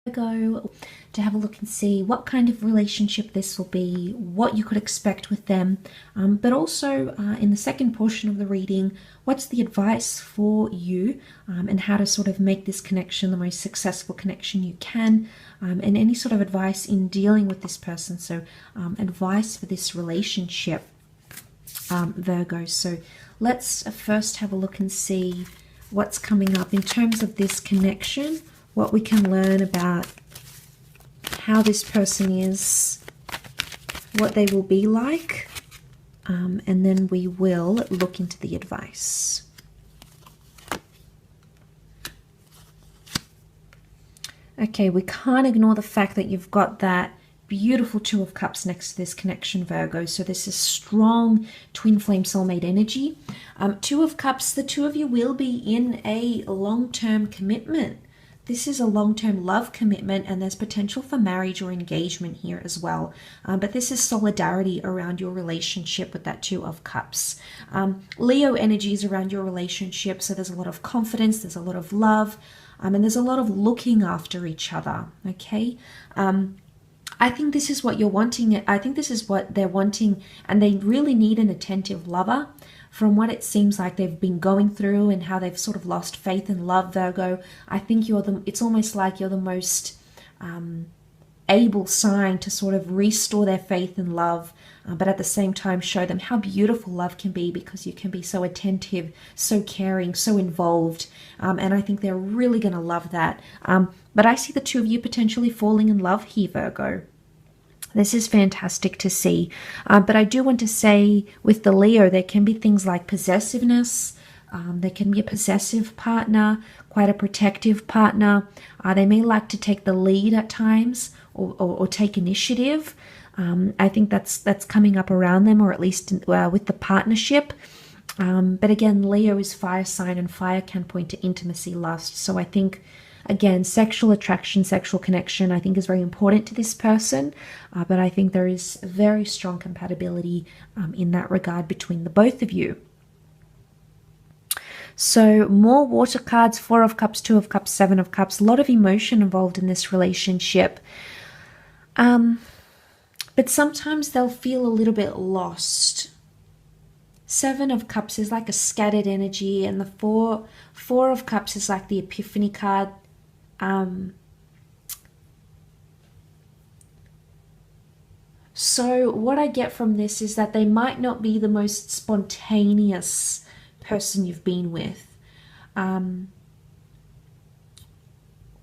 Virgo, to have a look and see what kind of relationship this will be, what you could expect with them, but also in the second portion of the reading, what's the advice for you, and how to sort of make this connection the most successful connection you can, and any sort of advice in dealing with this person. So advice for this relationship, Virgo. So let's first have a look and see what's coming up in terms of this connection, what we can learn about how this person is, what they will be like, and then we will look into the advice. Okay, we can't ignore the fact that you've got that beautiful Two of Cups next to this connection, Virgo. So this is strong twin flame soulmate energy. Two of Cups, the two of you will be in a long-term commitment. This is a long-term love commitment, and there's potential for marriage or engagement here as well. But this is solidarity around your relationship with that Two of Cups. Leo energies around your relationship, so there's a lot of confidence, there's a lot of love, and there's a lot of looking after each other, okay? I think this is what you're wanting. I think this is what they're wanting, and they really need an attentive lover. From what it seems like they've been going through and how they've sort of lost faith in love, Virgo, I think it's almost like you're the most able sign to sort of restore their faith in love, but at the same time show them how beautiful love can be, because you can be so attentive, so caring, so involved, and I think they're really going to love that. But I see the two of you potentially falling in love here, Virgo. This is fantastic to see. But I do want to say with the Leo, there can be things like possessiveness. There can be a possessive partner, quite a protective partner. They may like to take the lead at times, or take initiative. I think that's coming up around them, or at least with the partnership. But again, Leo is fire sign, and fire can point to intimacy, lust. So I think, again, sexual attraction, sexual connection, I think is very important to this person. But I think there is very strong compatibility in that regard between the both of you. So more water cards, Four of Cups, Two of Cups, Seven of Cups. A lot of emotion involved in this relationship. But sometimes they'll feel a little bit lost. Seven of Cups is like a scattered energy, and the Four of Cups is like the Epiphany card. So what I get from this is that they might not be the most spontaneous person you've been with,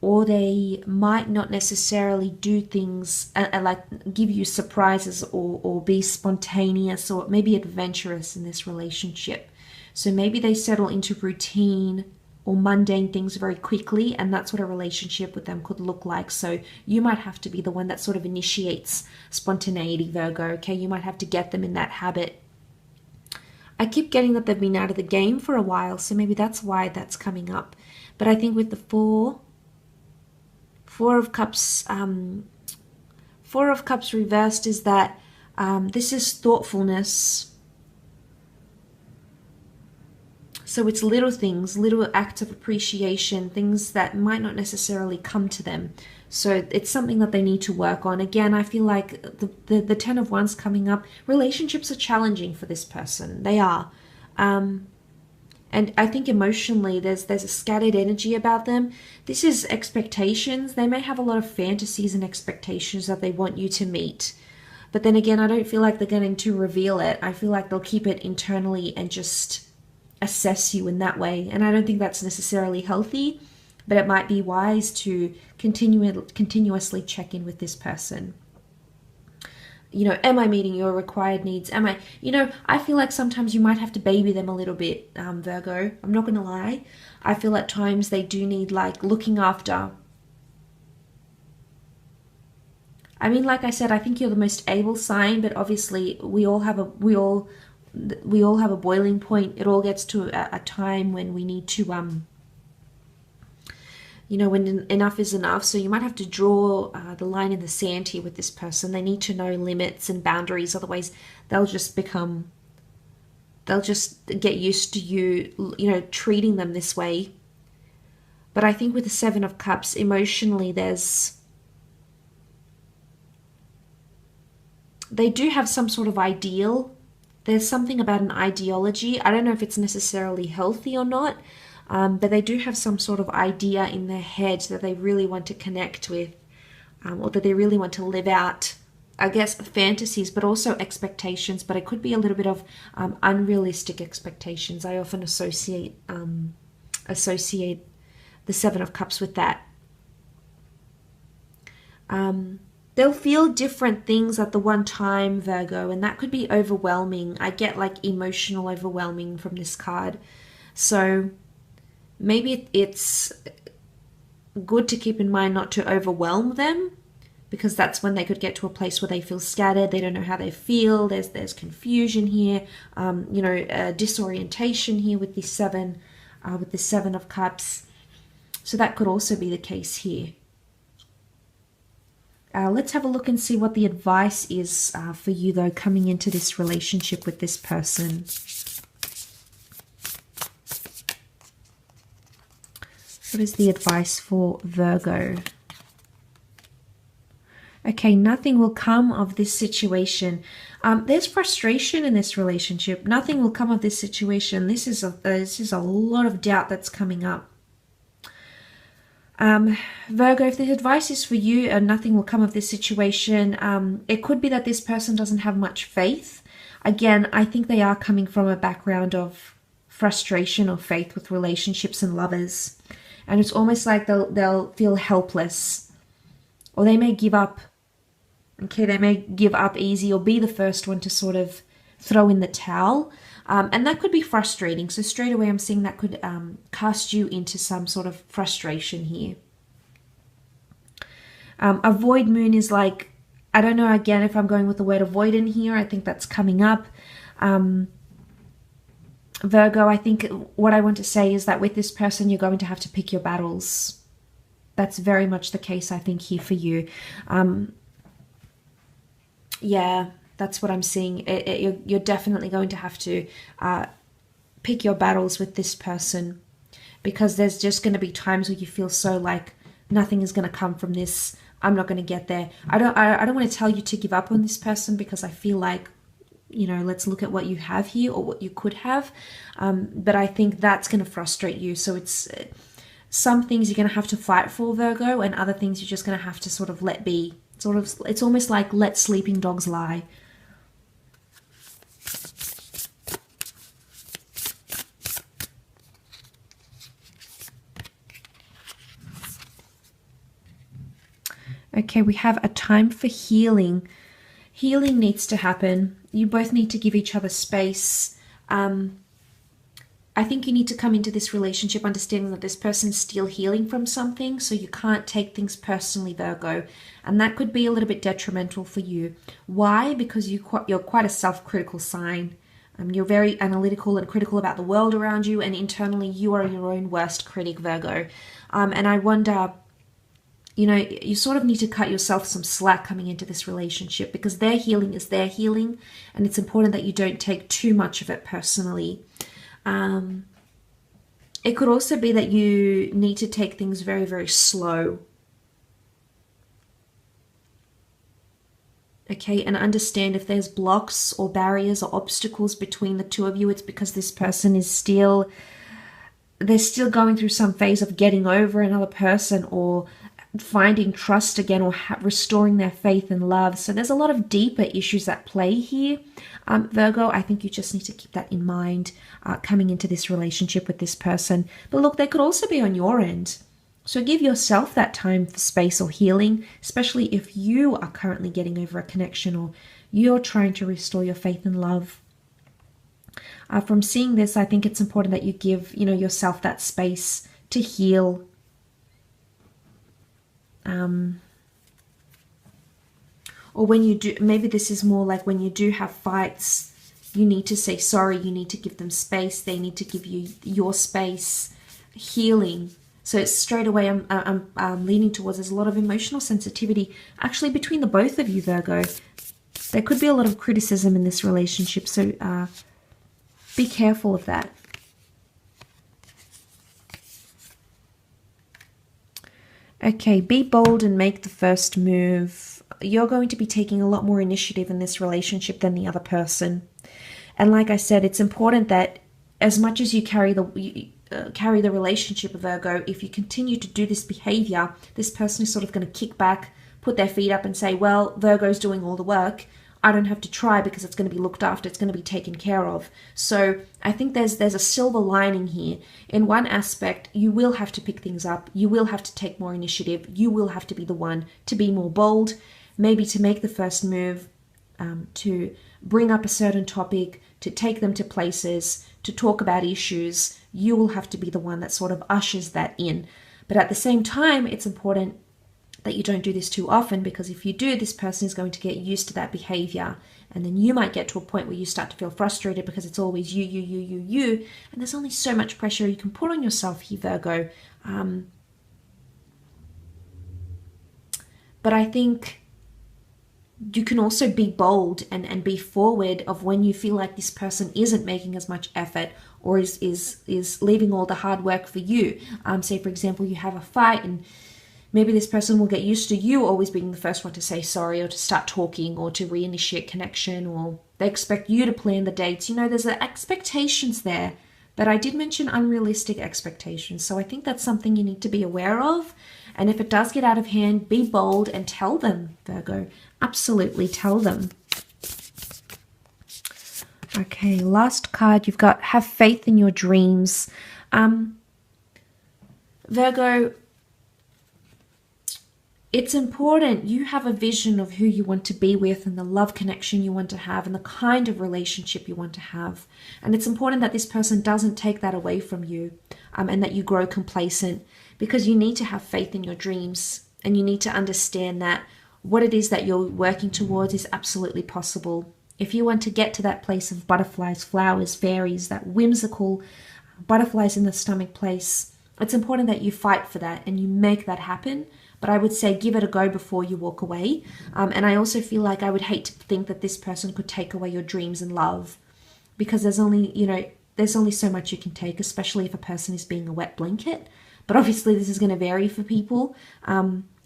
or they might not necessarily do things like give you surprises, or be spontaneous, or maybe adventurous in this relationship. So maybe they settle into routine or mundane things very quickly, and that's what a relationship with them could look like. So you might have to be the one that sort of initiates spontaneity, Virgo, okay? You might have to get them in that habit. I keep getting that they've been out of the game for a while, so maybe that's why that's coming up. But I think with the Four of Cups, Four of Cups reversed is that this is thoughtfulness. So it's little things, little acts of appreciation, things that might not necessarily come to them. So it's something that they need to work on. Again, I feel like the Ten of Wands coming up, relationships are challenging for this person. They are. And I think emotionally there's a scattered energy about them. This is expectations. They may have a lot of fantasies and expectations that they want you to meet. But then again, I don't feel like they're going to reveal it. I feel like they'll keep it internally and just assess you in that way. And I don't think that's necessarily healthy, but it might be wise to continuously check in with this person. You know, am I meeting your required needs? Am I, I feel like sometimes you might have to baby them a little bit, Virgo. I'm not going to lie. I feel at times they do need like looking after. I mean, like I said, I think you're the most able sign, but obviously we all have a boiling point. It all gets to a time when we need to, when enough is enough. So you might have to draw the line in the sand here with this person. They need to know limits and boundaries. Otherwise, they'll just get used to you, treating them this way. But I think with the Seven of Cups, emotionally, they do have some sort of ideal. There's something about an ideology. I don't know if it's necessarily healthy or not, but they do have some sort of idea in their head that they really want to connect with, or that they really want to live out, I guess, fantasies, but also expectations. But it could be a little bit of unrealistic expectations. I often associate the Seven of Cups with that. They'll feel different things at the one time, Virgo, and that could be overwhelming. I get like emotional overwhelming from this card. So maybe it's good to keep in mind not to overwhelm them, because that's when they could get to a place where they feel scattered. They don't know how they feel. There's confusion here, disorientation here with the Seven of Cups. So that could also be the case here. Let's have a look and see what the advice is for you, though, coming into this relationship with this person. What is the advice for Virgo? Okay, nothing will come of this situation. There's frustration in this relationship. Nothing will come of this situation. This is a lot of doubt that's coming up. Virgo, if the advice is for you and nothing will come of this situation, it could be that this person doesn't have much faith. Again, I think they are coming from a background of frustration or faith with relationships and lovers. And it's almost like they'll feel helpless, or they may give up. Okay, they may give up easy or be the first one to sort of throw in the towel. And that could be frustrating. So straight away, I'm seeing that could cast you into some sort of frustration here. A void moon is like, I don't know, again, if I'm going with the word avoid in here, I think that's coming up. Virgo, I think what I want to say is that with this person, you're going to have to pick your battles. That's very much the case, I think, here for you. Yeah. That's what I'm seeing. You're definitely going to have to pick your battles with this person, because there's just going to be times where you feel so like nothing is going to come from this. I'm not going to get there. I don't want to tell you to give up on this person, because I feel like, you know, let's look at what you have here or what you could have. But I think that's going to frustrate you. So it's some things you're going to have to fight for, Virgo, and other things you're just going to have to sort of let be. It's almost like let sleeping dogs lie. Okay, we have a time for healing. Healing needs to happen. You both need to give each other space. I think you need to come into this relationship understanding that this person's still healing from something, so you can't take things personally, Virgo. And that could be a little bit detrimental for you. Why? Because you're quite a self-critical sign. You're very analytical and critical about the world around you, and internally you are your own worst critic, Virgo. And I wonder, you know, you sort of need to cut yourself some slack coming into this relationship, because their healing is their healing, and it's important that you don't take too much of it personally. It could also be that you need to take things very, very slow. Okay, and understand if there's blocks or barriers or obstacles between the two of you, it's because this person is they're still going through some phase of getting over another person, or finding trust again, or restoring their faith and love. So there's a lot of deeper issues at play here. Virgo, I think you just need to keep that in mind coming into this relationship with this person. But look, they could also be on your end. So give yourself that time for space or healing, especially if you are currently getting over a connection, or you're trying to restore your faith and love. From seeing this, I think it's important that you give, you know, yourself that space to heal. Or when you do, maybe this is more like when you do have fights, you need to say sorry, you need to give them space, they need to give you your space. Healing. So it's straight away I'm leaning towards there's a lot of emotional sensitivity actually between the both of you, Virgo. There could be a lot of criticism in this relationship, so be careful of that. Okay, be bold and make the first move. You're going to be taking a lot more initiative in this relationship than the other person. And like I said, it's important that as much as you carry the relationship of Virgo, if you continue to do this behavior, this person is sort of going to kick back, put their feet up and say, well, Virgo's doing all the work. I don't have to try because it's going to be looked after. It's going to be taken care of. So I think there's a silver lining here. In one aspect, you will have to pick things up. You will have to take more initiative. You will have to be the one to be more bold, maybe to make the first move, to bring up a certain topic, to take them to places, to talk about issues. You will have to be the one that sort of ushers that in. But at the same time, it's important that you don't do this too often, because if you do, this person is going to get used to that behavior, and then you might get to a point where you start to feel frustrated because it's always you, and there's only so much pressure you can put on yourself here, Virgo. But I think you can also be bold and be forward of when you feel like this person isn't making as much effort or is leaving all the hard work for you. Say, for example, you have a fight and maybe this person will get used to you always being the first one to say sorry or to start talking or to reinitiate connection, or they expect you to plan the dates. You know, there's expectations there, but I did mention unrealistic expectations. So I think that's something you need to be aware of. And if it does get out of hand, be bold and tell them, Virgo. Absolutely tell them. Okay, last card you've got, have faith in your dreams. Virgo, it's important you have a vision of who you want to be with and the love connection you want to have and the kind of relationship you want to have. And it's important that this person doesn't take that away from you, and that you grow complacent, because you need to have faith in your dreams and you need to understand that what it is that you're working towards is absolutely possible. If you want to get to that place of butterflies, flowers, fairies, that whimsical butterflies in the stomach place, it's important that you fight for that and you make that happen. But I would say give it a go before you walk away. And I also feel like I would hate to think that this person could take away your dreams and love, because there's only so much you can take, especially if a person is being a wet blanket. But obviously this is going to vary for people.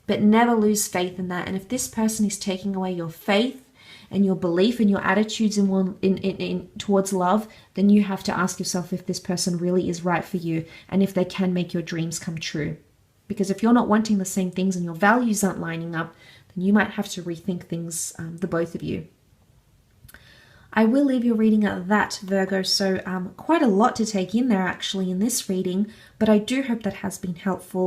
But never lose faith in that. And if this person is taking away your faith and your belief and your attitudes in towards love, then you have to ask yourself if this person really is right for you and if they can make your dreams come true. Because if you're not wanting the same things and your values aren't lining up, then you might have to rethink things, the both of you. I will leave your reading at that, Virgo. So quite a lot to take in there actually in this reading, but I do hope that has been helpful.